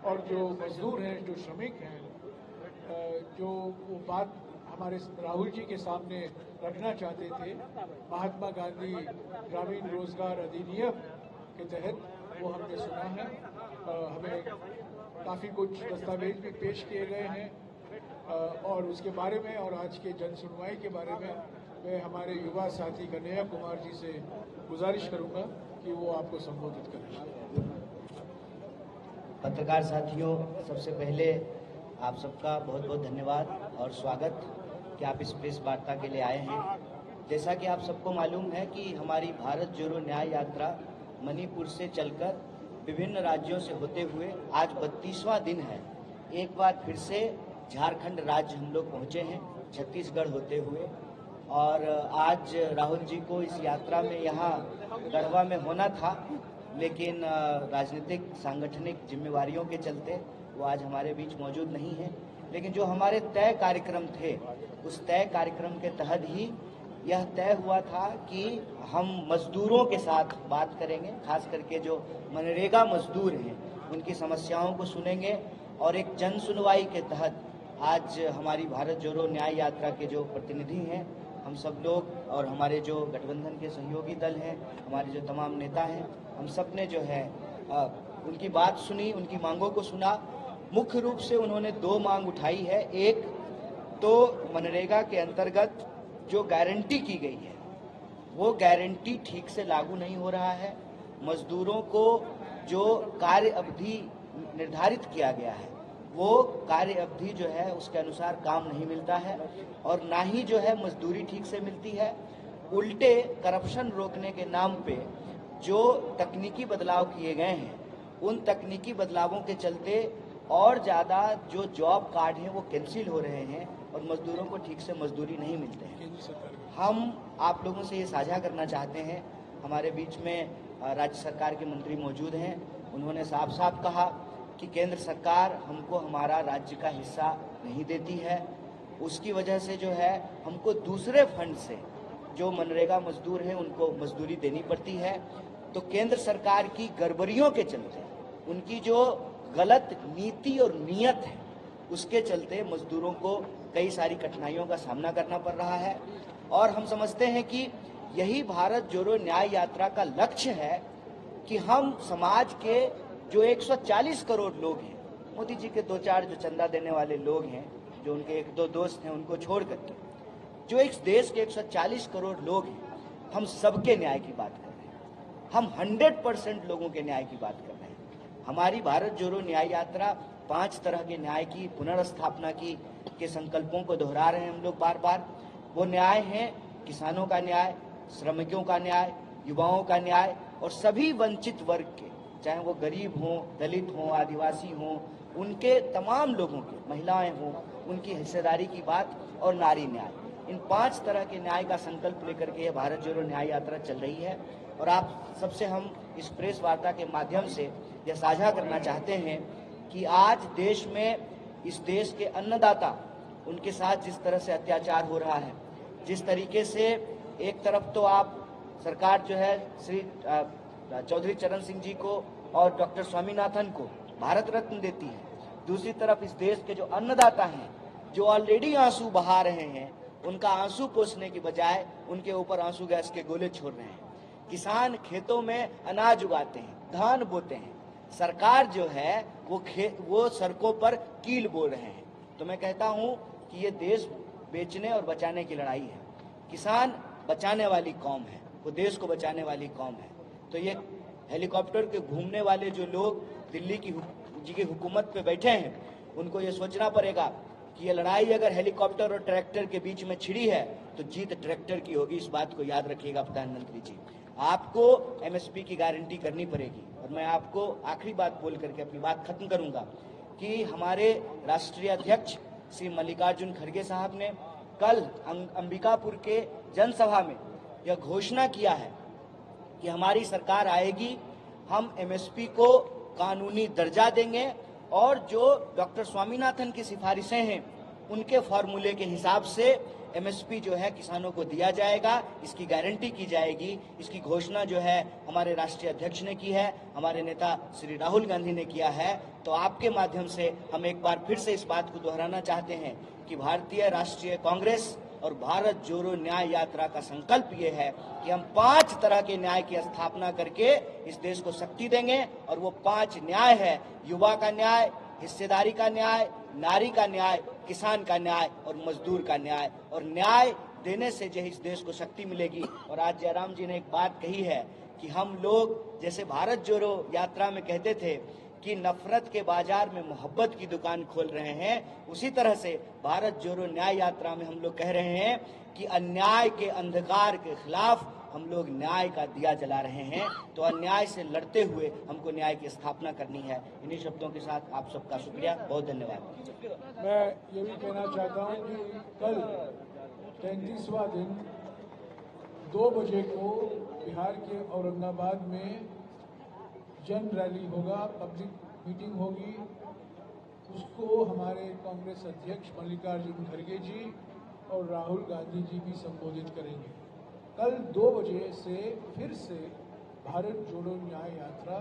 और जो मजदूर हैं, जो श्रमिक हैं, जो वो बात हमारे राहुल जी के सामने रखना चाहते थे, महात्मा गांधी ग्रामीण रोजगार अधिनियम के तहत, वो हमने सुना है। हमें काफ़ी कुछ दस्तावेज भी पेश किए गए हैं और उसके बारे में और आज के जन सुनवाई के बारे में मैं हमारे युवा साथी कन्हैया कुमार जी से गुजारिश करूंगा कि वो आपको संबोधित करें। पत्रकार साथियों, सबसे पहले आप सबका बहुत बहुत धन्यवाद और स्वागत कि आप इस प्रेस वार्ता के लिए आए हैं। जैसा कि आप सबको मालूम है कि हमारी भारत जोड़ो न्याय यात्रा मणिपुर से चलकर विभिन्न राज्यों से होते हुए आज 32वां दिन है। एक बार फिर से झारखंड राज्य हम लोग पहुंचे हैं, छत्तीसगढ़ होते हुए, और आज राहुल जी को इस यात्रा में यहाँ गढ़वा में होना था, लेकिन राजनीतिक सांगठनिक जिम्मेवारियों के चलते वो आज हमारे बीच मौजूद नहीं है। लेकिन जो हमारे तय कार्यक्रम थे, उस तय कार्यक्रम के तहत ही यह तय हुआ था कि हम मजदूरों के साथ बात करेंगे, खास करके जो मनरेगा मजदूर हैं उनकी समस्याओं को सुनेंगे और एक जन सुनवाई के तहत आज हमारी भारत जोड़ो न्याय यात्रा के जो प्रतिनिधि हैं, हम सब लोग और हमारे जो गठबंधन के सहयोगी दल हैं, हमारे जो तमाम नेता हैं, हम सब ने जो है उनकी बात सुनी, उनकी मांगों को सुना। मुख्य रूप से उन्होंने 2 मांग उठाई है। एक तो मनरेगा के अंतर्गत जो गारंटी की गई है वो गारंटी ठीक से लागू नहीं हो रहा है। मजदूरों को जो कार्य अवधि निर्धारित किया गया है वो कार्य अवधि जो है उसके अनुसार काम नहीं मिलता है और ना ही जो है मजदूरी ठीक से मिलती है। उल्टे करप्शन रोकने के नाम पे जो तकनीकी बदलाव किए गए हैं, उन तकनीकी बदलावों के चलते और ज़्यादा जो जॉब कार्ड हैं वो कैंसिल हो रहे हैं और मजदूरों को ठीक से मजदूरी नहीं मिलते हैं। हम आप लोगों से ये साझा करना चाहते हैं, हमारे बीच में राज्य सरकार के मंत्री मौजूद हैं, उन्होंने साफ साफ कहा कि केंद्र सरकार हमको हमारा राज्य का हिस्सा नहीं देती है, उसकी वजह से जो है हमको दूसरे फंड से जो मनरेगा मजदूर हैं उनको मजदूरी देनी पड़ती है। तो केंद्र सरकार की गड़बड़ियों के चलते, उनकी जो गलत नीति और नियत है, उसके चलते मजदूरों को कई सारी कठिनाइयों का सामना करना पड़ रहा है। और हम समझते हैं कि यही भारत जोड़ो न्याय यात्रा का लक्ष्य है कि हम समाज के जो 140 करोड़ लोग हैं, मोदी जी के 2-4 जो चंदा देने वाले लोग हैं, जो उनके 1-2 दोस्त हैं, उनको छोड़ करके जो इस देश के 140 करोड़ लोग हैं, हम सबके न्याय की बात कर रहे हैं। हम 100% लोगों के न्याय की बात कर रहे हैं। हमारी भारत जोड़ो न्याय यात्रा 5 तरह के न्याय की पुनर्स्थापना की के संकल्पों को दोहरा रहे हैं हम लोग बार बार। वो न्याय हैं किसानों का न्याय, श्रमिकों का न्याय, युवाओं का न्याय और सभी वंचित वर्ग के, चाहे वो गरीब हों, दलित हों, आदिवासी हों, उनके तमाम लोगों के, महिलाएं हों, उनकी हिस्सेदारी की बात और नारी न्याय। इन 5 तरह के न्याय का संकल्प लेकर के यह भारत जोड़ो न्याय यात्रा चल रही है। और आप सबसे हम इस प्रेस वार्ता के माध्यम से यह साझा करना चाहते हैं कि आज देश में, इस देश के अन्नदाता, उनके साथ जिस तरह से अत्याचार हो रहा है, जिस तरीके से एक तरफ तो आप सरकार जो है श्री चौधरी चरण सिंह जी को और डॉक्टर स्वामीनाथन को भारत रत्न देती है, दूसरी तरफ इस देश के जो अन्नदाता हैं, जो ऑलरेडी आंसू बहा रहे हैं, उनका आंसू पोंछने की बजाय उनके ऊपर आंसू गैस के गोले छोड़ रहे हैं। किसान खेतों में अनाज उगाते हैं, धान बोते हैं, सरकार जो है वो सड़कों पर कील बोल रहे हैं। तो मैं कहता हूं कि ये देश बेचने और बचाने की लड़ाई है। किसान बचाने वाली कौम है, वो देश को बचाने वाली कौम है। तो ये हेलीकॉप्टर के घूमने वाले जो लोग दिल्ली की हुकूमत पे बैठे हैं, उनको ये सोचना पड़ेगा कि ये लड़ाई अगर हेलीकॉप्टर और ट्रैक्टर के बीच में छिड़ी है तो जीत ट्रैक्टर की होगी। इस बात को याद रखिएगा प्रधानमंत्री जी। आपको एमएसपी की गारंटी करनी पड़ेगी। और मैं आपको आखिरी बात बोल करके अपनी बात खत्म करूंगा कि हमारे राष्ट्रीय अध्यक्ष श्री मल्लिकार्जुन खड़गे साहब ने कल अंबिकापुर के जनसभा में यह घोषणा किया है कि हमारी सरकार आएगी, हम एमएसपी को कानूनी दर्जा देंगे और जो डॉक्टर स्वामीनाथन की सिफारिशें हैं उनके फॉर्मूले के हिसाब से एमएसपी जो है किसानों को दिया जाएगा, इसकी गारंटी की जाएगी। इसकी घोषणा जो है हमारे राष्ट्रीय अध्यक्ष ने की है, हमारे नेता श्री राहुल गांधी ने किया है। तो आपके माध्यम से हम एक बार फिर से इस बात को दोहराना चाहते हैं कि भारतीय राष्ट्रीय कांग्रेस और भारत जोड़ो न्याय यात्रा का संकल्प ये है कि हम 5 तरह के न्याय की स्थापना करके इस देश को शक्ति देंगे। और वो 5 न्याय है: युवा का न्याय, हिस्सेदारी का न्याय, नारी का न्याय, किसान का न्याय और मजदूर का न्याय। और न्याय देने से जो इस देश को शक्ति मिलेगी। और आज जयराम जी ने एक बात कही है कि हम लोग जैसे भारत जोड़ो यात्रा में कहते थे कि नफरत के बाजार में मोहब्बत की दुकान खोल रहे हैं, उसी तरह से भारत जोड़ो न्याय यात्रा में हम लोग कह रहे हैं कि अन्याय के अंधकार के खिलाफ हम लोग न्याय का दिया जला रहे हैं। तो अन्याय से लड़ते हुए हमको न्याय की स्थापना करनी है। इन्हीं शब्दों के साथ आप सबका शुक्रिया, बहुत धन्यवाद। मैं ये भी कहना चाहता हूँ कि कल 33वां दिन 2 बजे को बिहार के औरंगाबाद में जन रैली होगा, पब्लिक मीटिंग होगी। उसको हमारे कांग्रेस अध्यक्ष मल्लिकार्जुन खड़गे जी और राहुल गांधी जी भी संबोधित करेंगे। कल 2 बजे से फिर से भारत जोड़ो न्याय यात्रा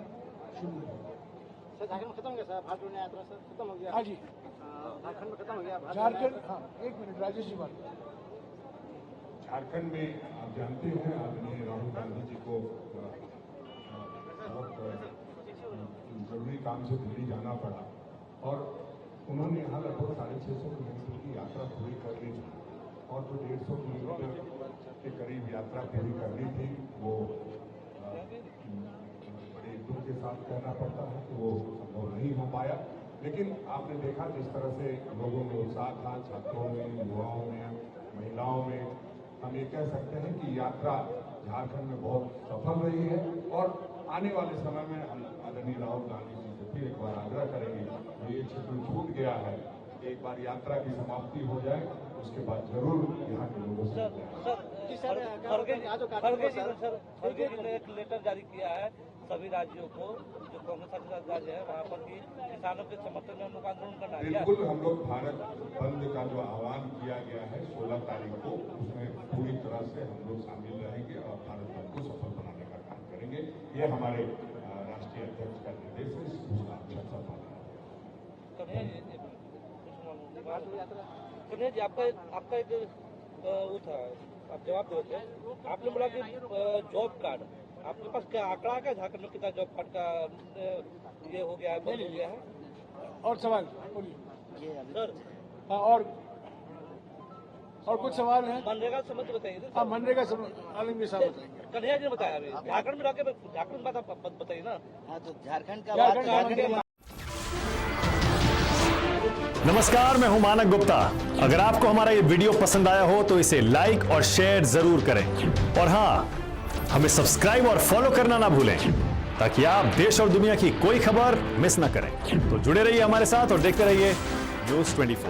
शुरू होगी। सर झारखंड खत्म हो गया सर, भारत जोड़ो न्याय यात्रा सर खत्म हो गया। हाँ जी, झारखंड में खत्म हो गया। झारखंड, हाँ 1 मिनट राजेश जी बात। झारखंड में आप जानते हैं आदरणीय राहुल गांधी जी को बहुत जरूरी काम से दिल्ली जाना पड़ा और उन्होंने यहाँ लगभग 650 किलोमीटर की यात्रा पूरी कर ली थी। और जो 150 किलोमीटर के करीब यात्रा पूरी करनी थी वो बड़े दुख के साथ कहना पड़ता है कि वो संभव नहीं हो पाया। लेकिन आपने देखा जिस तरह से लोगों में उत्साह था, छात्रों में, युवाओं में, महिलाओं में। हम ये कह सकते हैं कि यात्रा झारखंड में बहुत सफल रही है। और आने वाले समय में हम आदरणीय राहुल गांधी जी से फिर एक बार आग्रह करेंगे कि ये क्षेत्र छूट गया है, एक बार यात्रा की समाप्ति हो जाए, उसके बाद जरूर यहाँ के लोगों से खड़गे जी ने एक लेटर जारी किया है सभी राज्यों को, जो कांग्रेस शासित राज्य है वहाँ पर कि किसानों के समर्थन में हम लोग आंदोलन करना है। बिल्कुल, हम लोग भारत बंद का जो आह्वान किया गया है 16 तारीख को, उसमें पूरी तरह से हम लोग शामिल रहेंगे और भारत बंद को सफल बनाने का काम करेंगे। ये हमारे राष्ट्रीय अध्यक्ष का निर्देश है, उसका अच्छा कन्हैया जी आपका एक वो था, आप जवाब दे थे, आपने बोला कि जॉब कार्ड आपके पास क्या आंकड़ा है, झारखंड में कितना जॉब कार्ड का ये हो गया है, बंद हो गया है? और सवाल बोलिए सर। हाँ, और कुछ सवाल है? मनरेगा संबंध बताइए। हाँ, मनरेगा आलमगीर साहब बताएंगे। कन्हैया जी ने बताया अभी झारखंड में रहकर झारखंड बात आप बताइए ना। हाँ, तो झारखंड का नमस्कार, मैं हूं मानक गुप्ता। अगर आपको हमारा ये वीडियो पसंद आया हो तो इसे लाइक और शेयर जरूर करें। और हाँ, हमें सब्सक्राइब और फॉलो करना ना भूलें ताकि आप देश और दुनिया की कोई खबर मिस ना करें। तो जुड़े रहिए हमारे साथ और देखते रहिए न्यूज़ 24।